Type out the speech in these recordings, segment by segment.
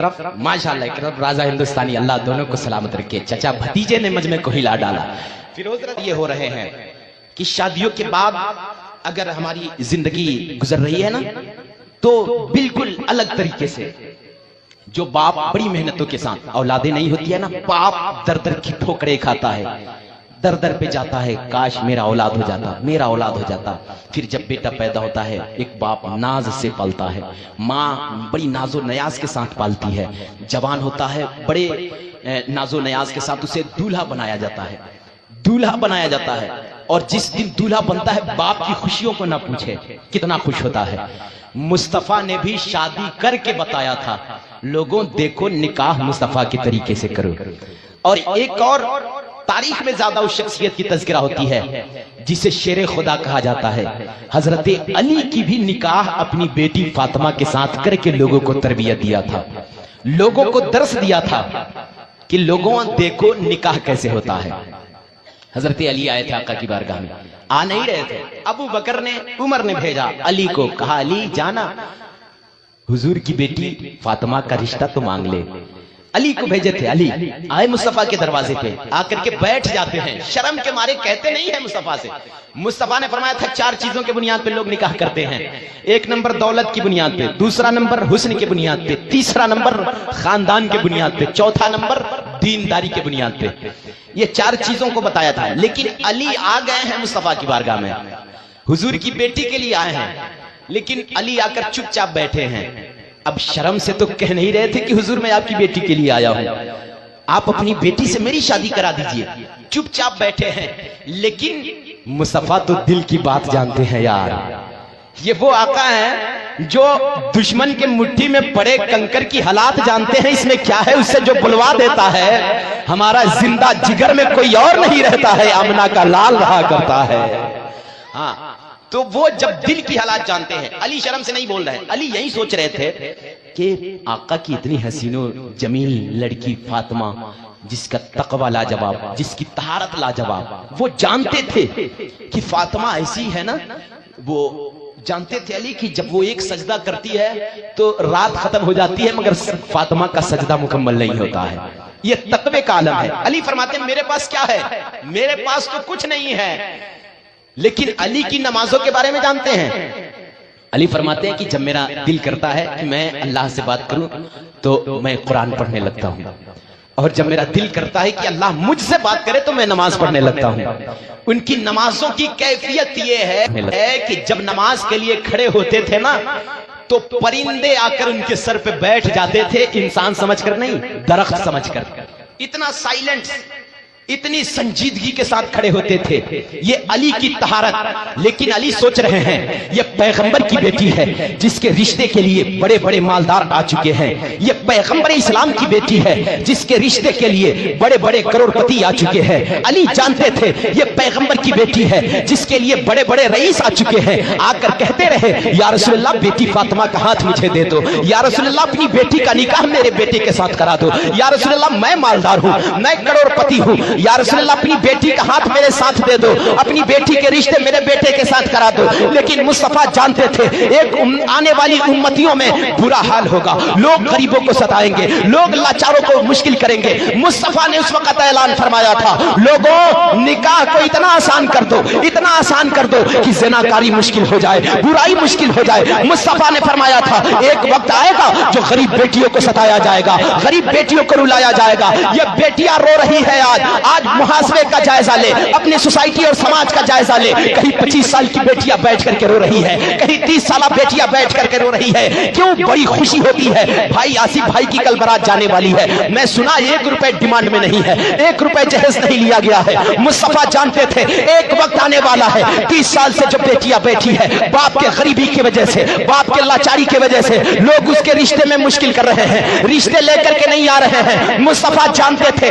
طرف ماشاءاللہ ایک طرف راجہ ہندوستانی، اللہ دونوں کو سلامت رکھے، چچا بھتیجے نے مجھ میں کو ہلا ڈالا۔ فیروز رضی یہ ہو رہے ہیں کہ شادیوں کے بعد اگر ہماری زندگی گزر رہی ہے نا تو بالکل الگ طریقے سے جو باپ بڑی محنتوں کے ساتھ اولادیں نہیں ہوتی ہے نا، باپ در در کی ٹھوکریں کھاتا ہے، در در پہ جاتا ہے، کاش میرا اولاد ہو جاتا، میرا اولاد ہو جاتا۔ پھر جب بیٹا پیدا ہوتا ہے ایک باپ ناز سے پالتا ہے، ماں بڑی ناز و نیاز کے ساتھ پالتی ہے، جوان ہوتا ہے بڑے ناز و نیاز کے ساتھ اسے دولہا بنایا جاتا ہے، دولہا بنایا جاتا ہے، اور جس دن دولہا بنتا ہے باپ کی خوشیوں کو نہ پوچھے کتنا خوش ہوتا ہے۔ مصطفیٰ نے بھی شادی کر کے بتایا تھا، لوگوں دیکھو نکاح مصطفیٰ کے طریقے سے کرو۔ اور ایک اور تاریخ میں زیادہ اس شخصیت کی تذکرہ ہوتی ہے جسے شیر خدا کہا جاتا ہے، حضرت علی کی بھی نکاح اپنی بیٹی فاطمہ کے ساتھ کر کے لوگوں کو تربیت دیا تھا، لوگوں کو درس دیا تھا کہ لوگوں دیکھو نکاح کیسے ہوتا ہے۔ حضرت علی آئے تھے آقا کی بارگاہ میں، آ نہیں رہے تھے، ابو بکر نے عمر نے بھیجا علی کو، کہا علی جانا حضور کی بیٹی فاطمہ کا رشتہ تو مانگ لے۔ علی کو بھیجے تھے، علی آئے مصطفیٰ کے دروازے پہ، آ کر کے بیٹھ جاتے ہیں، شرم کے مارے کہتے نہیں ہیں مصطفیٰ سے۔ مصطفیٰ نے فرمایا تھا 4 چیزوں کے بنیاد پہ لوگ نکاح کرتے ہیں، 1 نمبر دولت کی بنیاد پہ، 2 نمبر حسن کے بنیاد پہ، 3 نمبر خاندان کے بنیاد پہ، 4 نمبر دینداری کے بنیاد پہ۔ یہ 4 چیزوں کو بتایا تھا، لیکن علی آ گئے ہیں مصطفیٰ کی بارگاہ میں، حضور کی بیٹی کے لیے آئے ہیں، لیکن علی آ کر چپ چاپ بیٹھے ہیں۔ اب شرم سے تو کہہ نہیں رہے تھے کہ حضور میں آپ کی بیٹی کے لیے آیا ہوں، آپ اپنی بیٹی سے میری شادی کرا دیجئے، چپ چاپ بیٹھے ہیں۔ لیکن مصطفیٰ تو دل کی بات جانتے ہیں یار، یہ وہ آقا ہیں جو دشمن کے مٹھی میں پڑے کنکر کی حالات جانتے ہیں، اس میں کیا ہے، اس سے جو بلوا دیتا ہے، ہمارا زندہ جگر میں کوئی اور نہیں رہتا ہے، آمنہ کا لال رہا کرتا ہے۔ ہاں تو وہ جب دل کی حالات جانتے ہیں، علی شرم سے نہیں بول رہے، علی یہی سوچ رہے تھے کہ آقا کی اتنی حسین و جمیل لڑکی فاطمہ، جس کا تقوی لاجواب، جس کی طہارت لاجواب، وہ جانتے تھے کہ فاطمہ ایسی ہے نا، وہ جانتے تھے علی کہ جب وہ ایک سجدہ کرتی ہے تو رات ختم ہو جاتی ہے، مگر فاطمہ کا سجدہ مکمل نہیں ہوتا ہے، یہ تقوی کا عالم ہے۔ علی فرماتے ہیں میرے پاس کیا ہے، میرے پاس تو کچھ نہیں ہے، لیکن علی کی نمازوں کے بارے میں جانتے ہیں۔ علی فرماتے ہیں کہ جب میرا دل کرتا ہے کہ میں اللہ سے بات کروں تو میں قرآن پڑھنے لگتا ہوں، اور جب میرا دل کرتا ہے کہ اللہ مجھ سے بات کرے تو میں نماز پڑھنے لگتا ہوں۔ ان کی نمازوں کی کیفیت یہ ہے کہ جب نماز کے لیے کھڑے ہوتے تھے نا تو پرندے آ کر ان کے سر پہ بیٹھ جاتے تھے، انسان سمجھ کر نہیں، درخت سمجھ کر۔ اتنا سائلنٹ، اتنی سنجیدگی کے ساتھ کھڑے ہوتے تھے، یہ علی کی طہارت۔ لیکن علی سوچ رہے ہیں یہ پیغمبر کی بیٹی ہے جس کے رشتے کے لیے بڑے بڑے مالدار آ چکے ہیں، یہ پیغمبر اسلام کی بیٹی ہے جس کے رشتے کے لیے بڑے بڑے کروڑپتی آ چکے ہیں۔ علی جانتے تھے یہ پیغمبر کی بیٹی ہے جس کے لیے بڑے بڑے رئیس آ چکے ہیں، آ کر کہتے رہے یا رسول اللہ بیٹی فاطمہ کا ہاتھ مجھے دے دو، یا رسول اللہ اپنی بیٹی کا نکاح میرے بیٹے کے ساتھ کرا دو، یا رسول اللہ میں مالدار ہوں، میں کروڑپتی ہوں، یا رسول اللہ اپنی بیٹی کا ہاتھ میرے ساتھ دے دو، اپنی بیٹی کے رشتے میرے بیٹے کے ساتھ کرا دو۔ لیکن مصطفیٰ جانتے تھے ایک آنے والی امتیوں میں برا حال ہوگا، لوگ غریبوں کو ستائیں گے، لوگ لاچاروں کو مشکل کریں گے۔ مصطفیٰ نے اس وقت اعلان فرمایا تھا لوگوں نکاح کو اتنا آسان کر دو، اتنا آسان کر دو کہ زناکاری مشکل ہو جائے، برائی مشکل ہو جائے۔ مصطفیٰ نے فرمایا تھا ایک وقت آئے گا جو غریب بیٹیوں کو ستایا جائے گا، غریب بیٹیوں کو رلایا جائے گا۔ یہ بیٹیاں رو رہی ہے، آج محاسبے کا جائزہ لے، اپنی سوسائٹی اور سماج کا جائزہ لے، کہیں 25 سال کی بیٹیاں بیٹھ کر کے رو رہی ہے، کہیں 30 سالہ بیٹیاں بیٹھ کر کے رو رہی ہے، کیوں بڑی خوشی ہوتی ہے۔ بھائی آصف بھائی کی کل برات جانے والی ہے، میں سنا 1 روپے ڈیمانڈ میں نہیں ہے، 1 روپے جہیز نہیں لیا گیا ہے۔ مصطفیٰ جانتے تھے ایک وقت آنے والا ہے 30 سال سے جو بیٹیاں بیٹھی ہے، باپ کے غریبی کی وجہ سے، باپ کے لاچاری کی وجہ سے لوگ اس کے رشتے میں مشکل کر رہے ہیں، رشتے لے کر کے نہیں آ رہے ہیں۔ مصطفیٰ جانتے تھے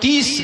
30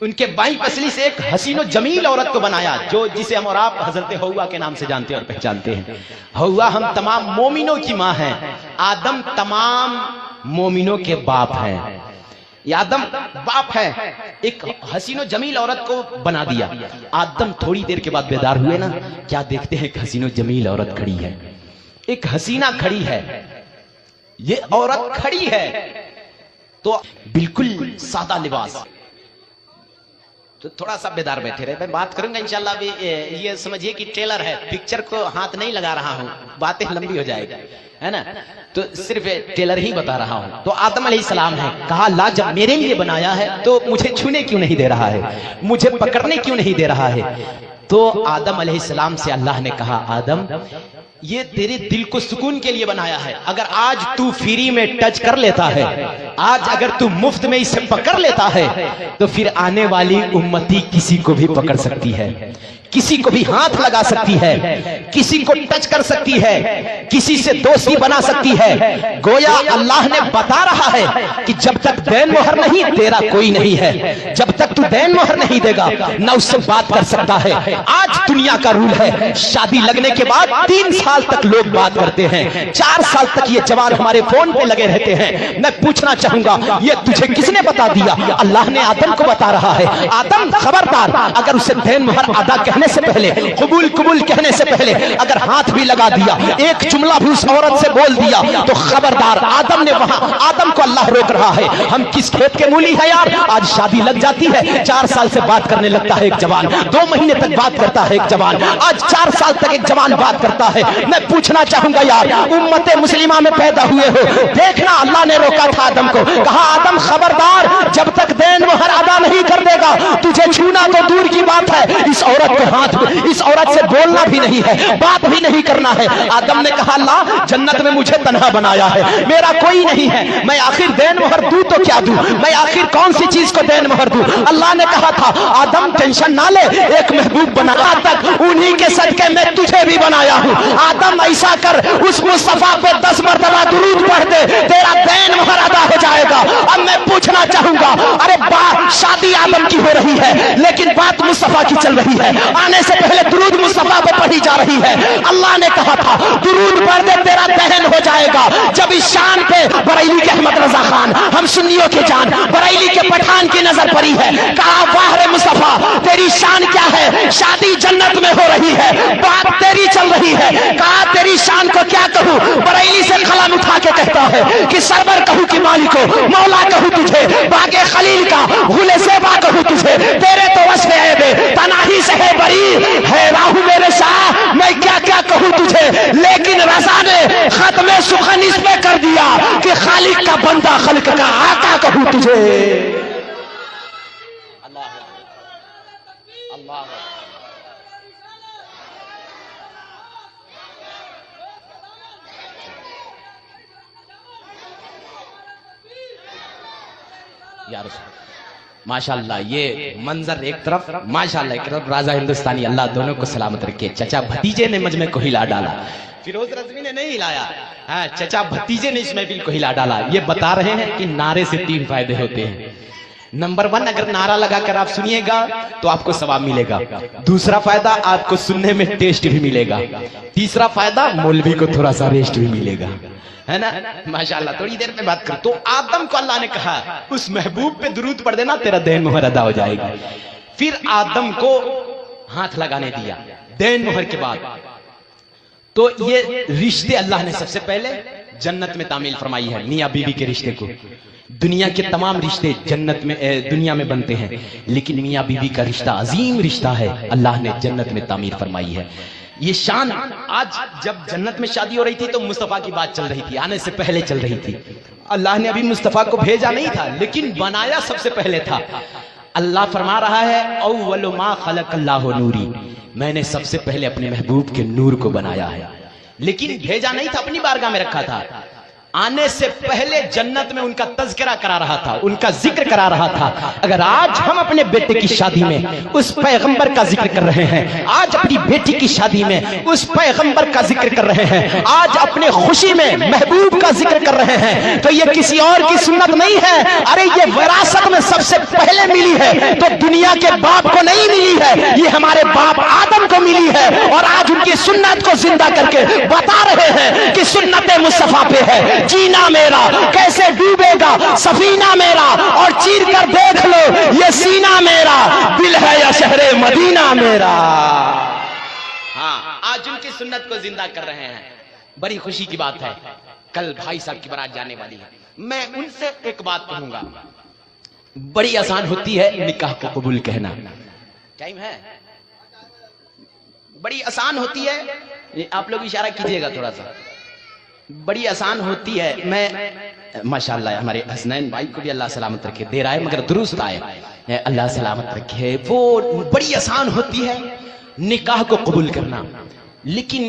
ان کے بائیں پسلی سے ایک حسین و جمیل عورت کو بنایا، جسے ہم اور آپ حضرت حوا کے نام سے جانتے اور پہچانتے ہیں۔ حوا ہم تمام مومنوں کی ماں ہیں، آدم تمام مومنوں کے باپ ہیں۔ یہ آدم باپ ہے، ایک حسین و جمیل عورت کو بنا دیا۔ آدم تھوڑی دیر کے بعد بیدار ہوئے نا، کیا دیکھتے ہیں؟ ایک حسین و جمیل عورت کھڑی ہے، ایک حسینہ کھڑی ہے، یہ عورت کھڑی ہے تو بالکل سادہ لباس، تو تھوڑا سا بیدار بیٹھے رہے۔ میں بات کروں گا انشاءاللہ، بھی یہ سمجھیے کہ ٹریلر ہے، پکچر کو ہاتھ نہیں لگا رہا ہوں، باتیں لمبی ہو جائے گی، ہے نا، تو صرف ٹریلر ہی بتا رہا ہوں۔ تو آدم علیہ السلام ہے، کہا اللہ جب میرے لیے بنایا ہے تو مجھے چھونے کیوں نہیں دے رہا ہے، مجھے پکڑنے کیوں نہیں دے رہا ہے؟ تو آدم علیہ السلام سے اللہ نے کہا آدم یہ تیرے دل کو سکون کے لیے بنایا ہے، اگر آج تو فری میں ٹچ کر لیتا ہے، آج اگر تو مفت میں اسے پکڑ لیتا ہے تو پھر آنے والی امتی کسی کو بھی پکڑ سکتی ہے، کسی کو بھی ہاتھ لگا سکتی ہے، کسی کو ٹچ کر سکتی ہے، کسی سے دوستی بنا سکتی ہے۔ گویا اللہ نے بتا رہا ہے کہ جب تک دین مہر نہیں تیرا کوئی نہیں ہے، جب تک تو دین مہر نہیں دے گا نہ اس سے بات کر سکتا ہے۔ آج دنیا کا رول ہے، شادی لگنے کے بعد 3 سال تک لوگ بات کرتے ہیں، 4 سال تک یہ جوان ہمارے فون پہ لگے رہتے ہیں۔ میں پوچھنا چاہوں گا یہ تجھے کس نے بتا دیا؟ اللہ نے آدم کو بتا رہا ہے، آدم خبردار، اگر اسے دین مہر ادا کہنے سے پہلے، قبول کہنے سے پہلے اگر ہاتھ بھی لگا دیا، ایک جملہ بھی اس عورت سے بول دیا تو خبردار آدم نے وہاں، آدم کو اللہ روک رہا ہے۔ ہم کس کھیت کے مولی ہے یار؟ آج شادی لگ جاتی ہے، 4 سال سے بات کرنے لگتا ہے ایک جوان، 2 مہینے تک بات کرتا ہے ایک جوان، آج 4 سال تک ایک جوان بات کرتا ہے۔ میں پوچھنا چاہوں گا یار، امت مسلمہ میں پیدا ہوئے ہو، دیکھنا اللہ نے روکا تھا آدم کو، کہا آدم خبردار، جب تک دین مہر ادا نہیں کر دے گا تجھے چھونا تو دور کی بات ہے، اس عورت کے ہاتھ، اس عورت سے بولنا بھی نہیں ہے، بات بھی نہیں کرنا ہے۔ آدم نے کہا اللہ جنت میں مجھے تنہا بنایا ہے، میرا کوئی نہیں ہے، میں آخر دین مہر دوں تو کیا دوں، میں آخر کون سی چیز کو دین مہر دوں؟ اللہ نے کہا تھا آدم ٹینشن نہ لے، ایک محبوب بنا تک انہی کے صدقے میں تجھے بھی بنایا ہوں۔ آدم ایسا کر اس مصطفیٰ پہ 10 مرتبہ درود پڑھ دے، تیرا دین مہر ادا ہو جائے گا۔ اب میں پوچھنا چاہوں گا، ارے شادی آدم کی ہو رہی ہے لیکن بات مصطفیٰ کی چل رہی ہے، آنے سے پہلے درود مصطفیٰ پہ پڑھی جا رہی ہے۔ اللہ نے کہا تھا درود پڑھ دے تیرا دہن ہو جائے گا۔ جب اس شان پہ بریلی کے احمد رضا خان، ہم سنیوں کے جان، بریلی کے پٹھان کی نظر پڑی ہے، کہا واہ رے مصطفیٰ تیری شان کیا ہے، شادی جنت میں ہو رہی ہے، بات تیری چل رہی ہے، کہا تیری شان کو کیا کہوں، بریلی سے قلم اٹھا کے کہتا ہے کہ سرور کہوں کہ مالک ہو، مولا کہوں تجھے، باغ خلیل کا غل زیبا کہوں تجھے، تیرے تو وصف عیب تناہی سے ہے بری ہے راہو میرے شاہ، میں کیا کیا کہوں تجھے، لیکن رضا نے ختم سخن اس پہ کر دیا کہ خالق کا بندہ خلق کا آقا کہوں تجھے۔ اللہ یا رسول ماشاءاللہ، یہ منظر ایک طرف، ماشاءاللہ ایک طرف راجہ ہندوستانی، اللہ دونوں کو سلامت رکھے۔ چچا بھتیجے نے مجمع کو ہلا ڈالا، فیروز رضوی نے نہیں ہلایا، ہاں چچا بھتیجے نے اس محفل کو ہلا ڈالا۔ یہ بتا رہے ہیں کہ نعرے سے 3 فائدے ہوتے ہیں۔ نمبر 1، اگر نعرہ لگا کر آپ سنیے گا تو آپ کو ثواب ملے گا۔ دوسرا فائدہ، آپ کو سننے میں ٹیسٹ بھی ملے گا۔ تیسرا فائدہ، مولوی کو تھوڑا سا ریسٹ بھی ملے گا، ہے نا، ماشاءاللہ۔ تھوڑی دیر میں بات کروں تو آدم کو اللہ نے کہا اس محبوب پہ درود پڑھ دینا تیرا دین مہر ادا ہو جائے گا۔ پھر آدم کو ہاتھ لگانے دیا دین مہر کے بعد۔ تو یہ رشتے اللہ نے سب سے پہلے جنت میں تعمیل فرمائی ہے، میاں بیوی کے رشتے کو۔ دنیا کے تمام رشتے جنت میں، دنیا میں بنتے ہیں، لیکن میاں بیوی کا رشتہ عظیم رشتہ ہے، اللہ نے جنت میں تعمیر فرمائی ہے۔ یہ شان آج جب جنت میں شادی ہو رہی تھی تو مصطفیٰ کی بات چل رہی تھی، آنے سے پہلے چل رہی تھی۔ اللہ نے ابھی مصطفیٰ کو بھیجا نہیں تھا لیکن بنایا سب سے پہلے تھا۔ اللہ فرما رہا ہے اول ما خلق اللہ نوری، میں نے سب سے پہلے اپنے محبوب کے نور کو بنایا ہے، لیکن بھیجا نہیں تھا، اپنی بارگاہ میں رکھا تھا۔ آنے سے پہلے جنت میں ان کا تذکرہ کرا رہا تھا، ان کا ذکر کرا رہا تھا۔ اگر آج ہم اپنے بیٹے کی شادی میں اس پیغمبر کا ذکر کر رہے ہیں، آج اپنی بیٹی کی شادی میں اس پیغمبر کا ذکر کر رہے ہیں، آج اپنے خوشی میں محبوب کا ذکر کر رہے ہیں، تو یہ کسی اور کی سنت نہیں ہے، ارے یہ وراثت میں سب سے پہلے ملی ہے، تو دنیا کے باپ کو نہیں ملی ہے، یہ ہمارے باپ آدم کو ملی ہے، اور آج ان کی سنت کو زندہ کر کے بتا رہے ہیں کہ سنت مصطفیٰ پہ ہے جینا میرا، کیسے ڈوبے گا سفینہ میرا، اور چیر کر دیکھ لو یہ سینہ میرا، دل ہے یا شہر مدینہ میرا۔ ہاں، آج ان کی سنت کو زندہ کر رہے ہیں، بڑی خوشی کی بات ہے۔ کل بھائی صاحب کی بارات جانے والی ہے، میں ان سے ایک بات کہوں گا، بڑی آسان ہوتی ہے نکاح کو قبول کہنا، ٹائم ہے، بڑی آسان ہوتی ہے، آپ لوگ اشارہ کیجئے گا تھوڑا سا، بڑی آسان ہوتی ہے۔ میں ماشاءاللہ ہمارے حسنین بھائی کو بھی اللہ سلامت رکھے، دیر آئے مگر درست آئے، اللہ سلامت رکھے۔ وہ بڑی آسان ہوتی ہے نکاح کو قبول کرنا، لیکن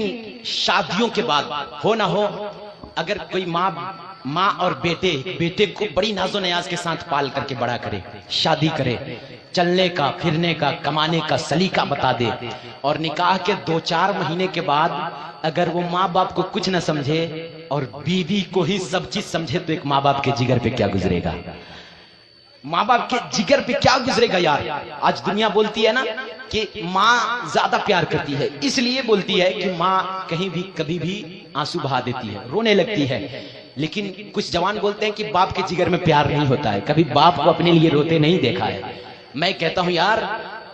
شادیوں کے بعد ہو نہ ہو، اگر کوئی ماں اور بیٹے کو بڑی ناز و نیاز کے ساتھ پال کر کے بڑا کرے، شادی کرے، چلنے کا پھرنے کا کمانے کا سلیقہ بتا دے، اور نکاح کے 2-4 مہینے کے بعد اگر وہ ماں باپ کو کچھ نہ سمجھے اور بیوی کو ہی سب چیز سمجھے، تو ایک ماں باپ کے جگر پہ کیا گزرے گا؟ ماں باپ کے جگر پہ کیا گزرے گا یار؟ آج دنیا بولتی ہے نا کہ ماں زیادہ پیار کرتی ہے، اس لیے بولتی ہے کہ ماں کہیں بھی کبھی بھی آنسو بہا دیتی ہے، رونے لگتی ہے، لیکن کچھ جوان بولتے ہیں کہ باپ کے جگر میں پیار نہیں ہوتا ہے، کبھی باپ کو اپنے لیے روتے نہیں دیکھا ہے۔ میں کہتا ہوں یار،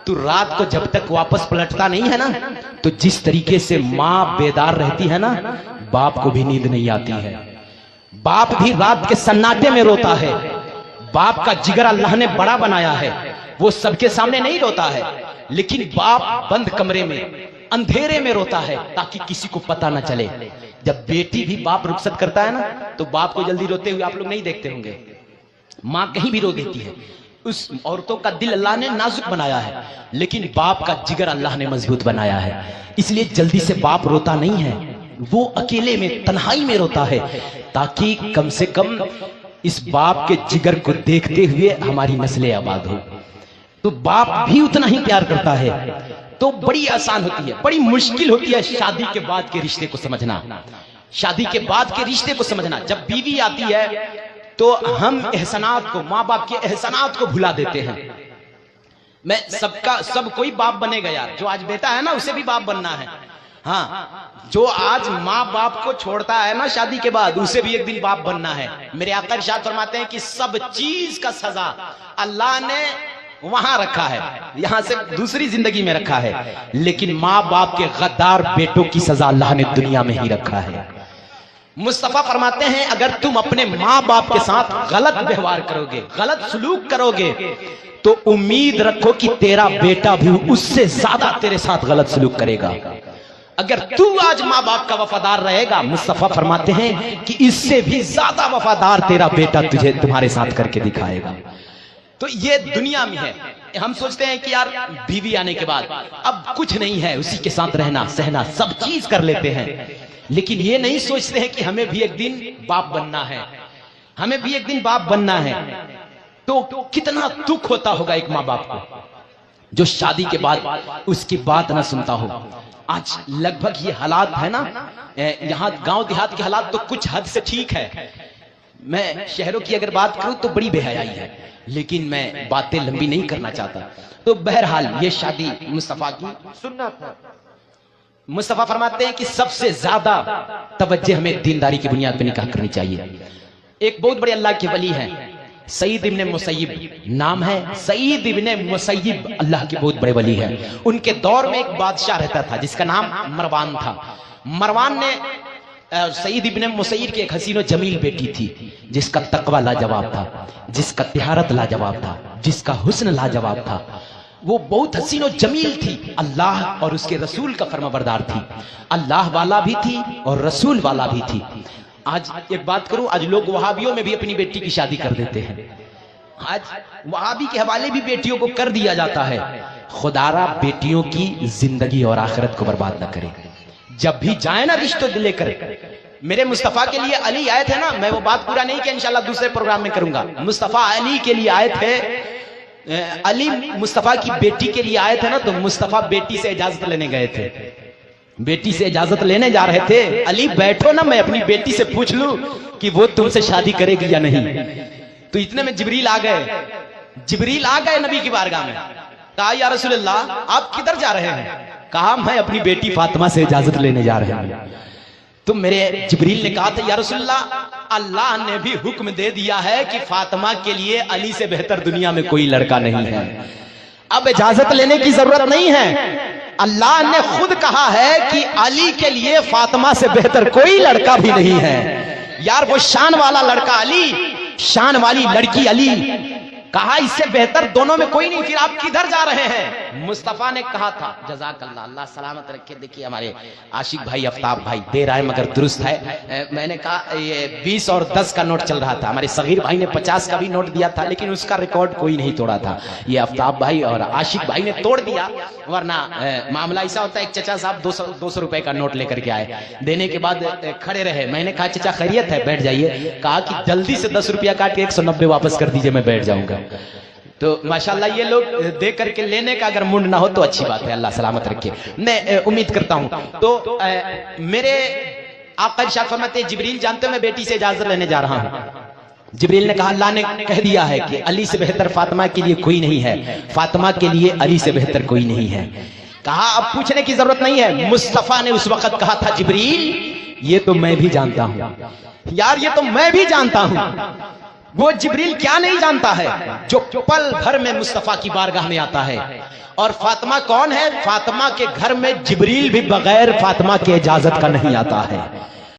تو رات کو جب تک واپس پلٹتا نہیں ہے نا، تو جس طریقے سے ماں بیدار رہتی ہے نا، باپ کو بھی نیند نہیں آتی ہے، باپ بھی رات کے سناٹے میں روتا ہے۔ باپ کا جگر اللہ نے بڑا بنایا ہے، وہ سب کے سامنے نہیں روتا ہے، لیکن باپ بند کمرے میں اندھیرے میں روتا ہے تاکہ کسی کو پتہ نہ چلے۔ جب بیٹی بھی باپ رخصت کرتا ہے نا، تو باپ کو جلدی روتے ہوئے آپ لوگ نہیں دیکھتے ہوں گے، ماں کہیں بھی رو دیتی ہے۔ اس عورتوں کا دل اللہ نے نازک بنایا ہے، لیکن باپ کا جگر اللہ نے مضبوط بنایا ہے، اس لیے جلدی سے باپ روتا نہیں ہے، وہ اکیلے میں تنہائی میں روتا ہے، تاکہ کم سے کم اس باپ کے جگر کو دیکھتے ہوئے ہماری نسلیں آباد ہو۔ تو باپ بھی اتنا ہی پیار کرتا ہے۔ تو بڑی آسان ہوتی ہے، بڑی مشکل ہوتی ہے شادی کے بعد کے رشتے کو سمجھنا، شادی کے بعد کے رشتے کو سمجھنا۔ جب بیوی آتی ہے تو ہم احسانات کو، ماں باپ کے احسانات کو بھلا دیتے ہیں۔ میں سب کوئی باپ بنے گا یار، جو آج بیٹا ہے نا اسے بھی باپ بننا ہے، ہاں، جو آج ماں باپ کو چھوڑتا ہے نا شادی کے بعد، اسے بھی ایک دن باپ بننا ہے۔ میرے آقا ارشاد فرماتے ہیں کہ سب چیز کا سزا اللہ نے وہاں رکھا ہے، یہاں سے دوسری زندگی میں رکھا ہے، لیکن ماں باپ کے غدار بیٹوں کی سزا اللہ نے دنیا میں ہی رکھا ہے۔ مصطفیٰ فرماتے ہیں اگر تم اپنے ماں باپ کے ساتھ غلط ویوہار کرو گے، غلط سلوک کرو گے، تو امید رکھو کہ تیرا بیٹا بھی اس سے زیادہ تیرے ساتھ غلط سلوک کرے گا۔ اگر تو آج ماں باپ کا وفادار رہے گا، مصطفیٰ فرماتے ہیں کہ اس سے بھی زیادہ وفادار تیرا بیٹا تمہارے ساتھ کر کے دکھائے گا۔ تو یہ دنیا میں ہے، ہم سوچتے ہیں کہ یار بیوی آنے کے بعد اب کچھ نہیں ہے، اسی کے ساتھ رہنا سہنا سب چیز کر لیتے ہیں، لیکن یہ نہیں سوچتے ہیں کہ ہمیں بھی ایک دن باپ بننا ہے، ہمیں بھی ایک دن باپ بننا ہے۔ تو کتنا دکھ ہوتا ہوگا ایک ماں باپ کو جو شادی کے بعد اس کی بات نہ سنتا ہو۔ آج لگ بھگ یہ حالات ہے نا، یہاں گاؤں دیہات کے حالات تو کچھ حد سے ٹھیک ہے، میں شہروں کی اگر بات کروں تو بڑی بے حیائی ہے، لیکن میں باتیں لمبی نہیں کرنا چاہتا۔ تو بہرحال یہ شادی مصطفیٰ کی سنت ہے۔ مصطفیٰ فرماتے ہیں کہ سب سے زیادہ توجہ ہمیں دینداری کی بنیاد پہ نکاح کرنی چاہیے۔ ایک بہت بڑے اللہ کے ولی ہیں، سعید ابن مسیب نام ہے، سعید ابن مسیب اللہ کے بہت بڑے ولی ہیں۔ ان کے دور میں ایک بادشاہ رہتا تھا جس کا نام مروان تھا۔ مروان نے سعید ابن مسیب کی ایک حسین و جمیل بیٹی تھی جس کا تقوی لاجواب تھا، جس کا طہارت لاجواب تھا، جس کا حسن لاجواب تھا۔ وہ بہت حسین و جمیل تھی، اللہ اور اس کے رسول کا فرمانبردار تھی، اللہ والا بھی تھی اور رسول والا بھی تھی۔ آج ایک بات کروں، آج لوگ وہابیوں میں بھی اپنی بیٹی کی شادی کر دیتے ہیں، آج وہابی کے حوالے بھی بیٹیوں کو کر دیا جاتا ہے۔ خدا را بیٹیوں کی زندگی اور آخرت کو برباد نہ کرے، جب بھی جائیں نا رشتہ لے کر میرے مصطفیٰ کے لیے علی آئے تھے نا، میں وہ بات پورا نہیں کہ انشاءاللہ دوسرے پروگرام میں کروں گا. مصطفیٰ علی کے لیے آئے تھے، علی مصطفیٰ کی بیٹی کے لیے آئے تھے نا، تو مصطفیٰ بیٹی سے اجازت لینے گئے تھے. بیٹی سے اجازت لینے جا رہے تھے، علی بیٹھو نا میں اپنی بیٹی سے پوچھ لوں کہ وہ تم سے شادی کرے گی یا نہیں. تو اتنے میں جبریل آ گئے. جبریل آ گئے نبی کی بارگاہ میں. کہا یا رسول اللہ آپ کدھر جا رہے ہیں؟ کہا میں اپنی بیٹی فاطمہ سے اجازت لینے جا رہے ہیں. تو میرے جبریل نے کہا تھا یا رسول اللہ اللہ نے بھی حکم دے دیا ہے کہ فاطمہ کے لیے علی سے بہتر دنیا میں کوئی لڑکا نہیں ہے، اب اجازت لینے کی ضرورت نہیں ہے. اللہ نے خود کہا ہے کہ علی کے لیے فاطمہ سے بہتر کوئی لڑکا بھی نہیں ہے. یار وہ شان والا لڑکا علی، شان والی لڑکی علی، کہا اس سے بہتر دونوں میں کوئی نہیں، پھر آپ کدھر جا رہے ہیں؟ مصطفیٰ نے کہا تھا جزاک اللہ، اللہ سلامت رکھے. دیکھیے ہمارے عاشق بھائی آفتاب بھائی دے رہا ہے مگر درست ہے. میں نے کہا یہ 20 اور 10 کا نوٹ چل رہا تھا، ہمارے صغیر بھائی نے 50 کا بھی نوٹ دیا تھا، لیکن اس کا ریکارڈ کوئی نہیں توڑا تھا. یہ آفتاب بھائی اور عاشق بھائی نے توڑ دیا، ورنہ معاملہ ایسا ہوتا ہے. ایک چچا صاحب 200 روپے کا نوٹ لے کر کے آئے، دینے کے بعد کھڑے رہے. میں نے کہا چچا خیریت ہے؟ بیٹھ جائیے. کہا کہ جلدی سے 10 روپیہ کاٹ کے 190 واپس کر دیجئے، میں بیٹھ جاؤں گا. تو ماشاءاللہ یہ لوگ دے کر کے لینے کا اگر منڈ نہ ہو تو اچھی بات ہے، اللہ سلامت رکھے. میں امید کرتا ہوں. تو میرے آقا ارشاد فرماتے ہیں جبریل جانتے ہو میں بیٹی سے اجازت لینے جا رہا ہوں. جبریل نے کہا اللہ نے کہہ دیا ہے کہ علی سے بہتر فاطمہ کے لیے کوئی نہیں ہے، فاطمہ کے لیے علی سے بہتر کوئی نہیں ہے. کہا اب پوچھنے کی ضرورت نہیں ہے. مصطفیٰ نے اس وقت کہا تھا جبریل یہ تو میں بھی جانتا ہوں. یار یہ تو میں بھی جانتا ہوں. وہ جبریل کیا نہیں جانتا ہے جو پل بھر میں مصطفیٰ کی بارگاہ میں آتا ہے. اور فاطمہ کون ہے؟ فاطمہ کے گھر میں جبریل بھی بغیر فاطمہ کی اجازت کا نہیں آتا ہے.